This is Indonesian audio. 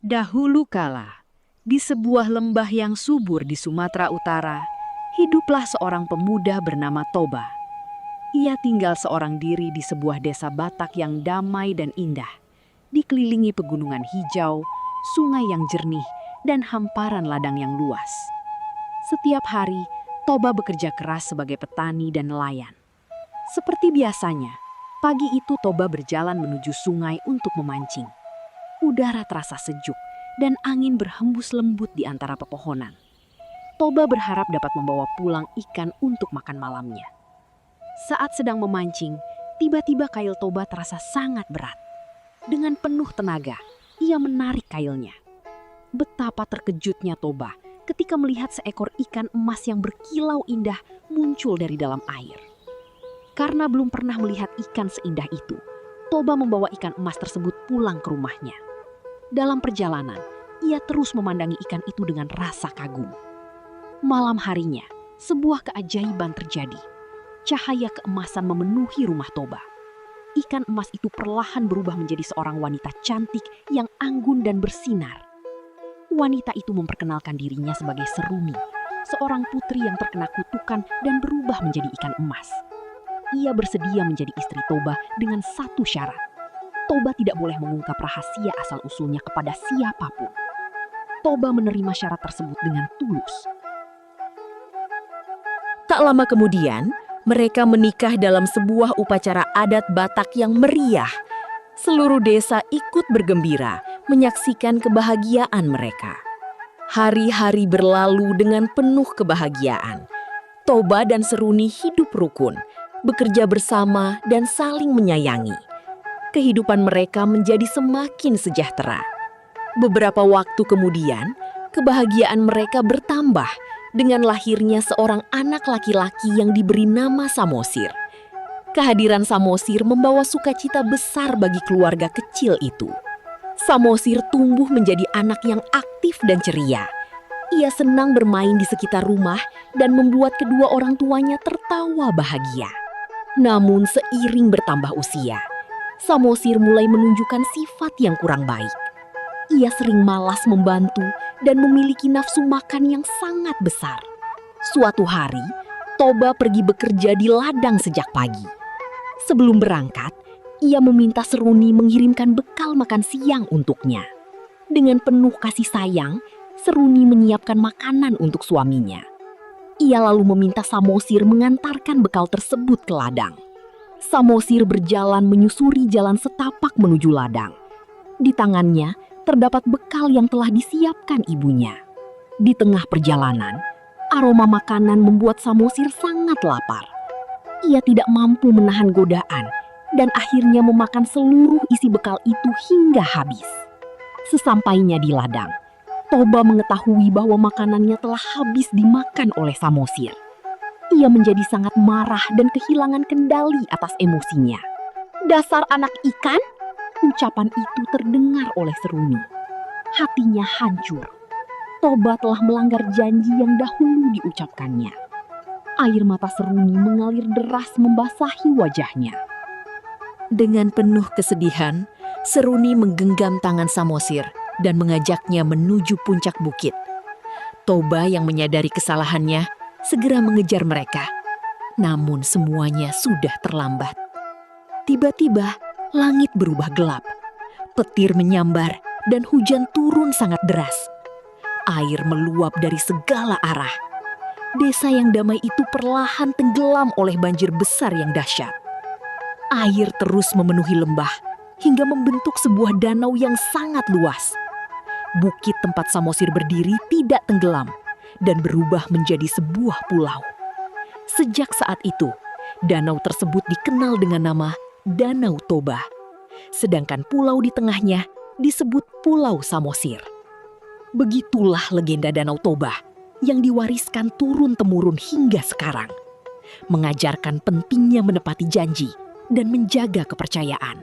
Dahulu kala, di sebuah lembah yang subur di Sumatera Utara, hiduplah seorang pemuda bernama Toba. Ia tinggal seorang diri di sebuah desa Batak yang damai dan indah, dikelilingi pegunungan hijau, sungai yang jernih, dan hamparan ladang yang luas. Setiap hari, Toba bekerja keras sebagai petani dan nelayan. Seperti biasanya, pagi itu Toba berjalan menuju sungai untuk memancing. Udara terasa sejuk dan angin berhembus lembut di antara pepohonan. Toba berharap dapat membawa pulang ikan untuk makan malamnya. Saat sedang memancing, tiba-tiba kail Toba terasa sangat berat. Dengan penuh tenaga, ia menarik kailnya. Betapa terkejutnya Toba ketika melihat seekor ikan emas yang berkilau indah muncul dari dalam air. Karena belum pernah melihat ikan seindah itu, Toba membawa ikan emas tersebut pulang ke rumahnya. Dalam perjalanan, ia terus memandangi ikan itu dengan rasa kagum. Malam harinya, sebuah keajaiban terjadi. Cahaya keemasan memenuhi rumah Toba. Ikan emas itu perlahan berubah menjadi seorang wanita cantik yang anggun dan bersinar. Wanita itu memperkenalkan dirinya sebagai Seruni, seorang putri yang terkena kutukan dan berubah menjadi ikan emas. Ia bersedia menjadi istri Toba dengan satu syarat. Toba tidak boleh mengungkap rahasia asal-usulnya kepada siapapun. Toba menerima syarat tersebut dengan tulus. Tak lama kemudian, mereka menikah dalam sebuah upacara adat Batak yang meriah. Seluruh desa ikut bergembira menyaksikan kebahagiaan mereka. Hari-hari berlalu dengan penuh kebahagiaan. Toba dan Seruni hidup rukun, bekerja bersama dan saling menyayangi. Kehidupan mereka menjadi semakin sejahtera. Beberapa waktu kemudian, kebahagiaan mereka bertambah dengan lahirnya seorang anak laki-laki yang diberi nama Samosir. Kehadiran Samosir membawa sukacita besar bagi keluarga kecil itu. Samosir tumbuh menjadi anak yang aktif dan ceria. Ia senang bermain di sekitar rumah dan membuat kedua orang tuanya tertawa bahagia. Namun seiring bertambah usia, Samosir mulai menunjukkan sifat yang kurang baik. Ia sering malas membantu dan memiliki nafsu makan yang sangat besar. Suatu hari, Toba pergi bekerja di ladang sejak pagi. Sebelum berangkat, ia meminta Seruni mengirimkan bekal makan siang untuknya. Dengan penuh kasih sayang, Seruni menyiapkan makanan untuk suaminya. Ia lalu meminta Samosir mengantarkan bekal tersebut ke ladang. Samosir berjalan menyusuri jalan setapak menuju ladang. Di tangannya terdapat bekal yang telah disiapkan ibunya. Di tengah perjalanan, aroma makanan membuat Samosir sangat lapar. Ia tidak mampu menahan godaan dan akhirnya memakan seluruh isi bekal itu hingga habis. Sesampainya di ladang, Toba mengetahui bahwa makanannya telah habis dimakan oleh Samosir. Ia menjadi sangat marah dan kehilangan kendali atas emosinya. "Dasar anak ikan!" Ucapan itu terdengar oleh Seruni. Hatinya hancur. Toba telah melanggar janji yang dahulu diucapkannya. Air mata Seruni mengalir deras membasahi wajahnya. Dengan penuh kesedihan, Seruni menggenggam tangan Samosir dan mengajaknya menuju puncak bukit. Toba yang menyadari kesalahannya segera mengejar mereka. Namun semuanya sudah terlambat. Tiba-tiba langit berubah gelap. Petir menyambar dan hujan turun sangat deras. Air meluap dari segala arah. Desa yang damai itu perlahan tenggelam oleh banjir besar yang dahsyat. Air terus memenuhi lembah hingga membentuk sebuah danau yang sangat luas. Bukit tempat Samosir berdiri tidak tenggelam dan berubah menjadi sebuah pulau. Sejak saat itu, danau tersebut dikenal dengan nama Danau Toba. Sedangkan pulau di tengahnya disebut Pulau Samosir. Begitulah legenda Danau Toba yang diwariskan turun-temurun hingga sekarang, mengajarkan pentingnya menepati janji dan menjaga kepercayaan.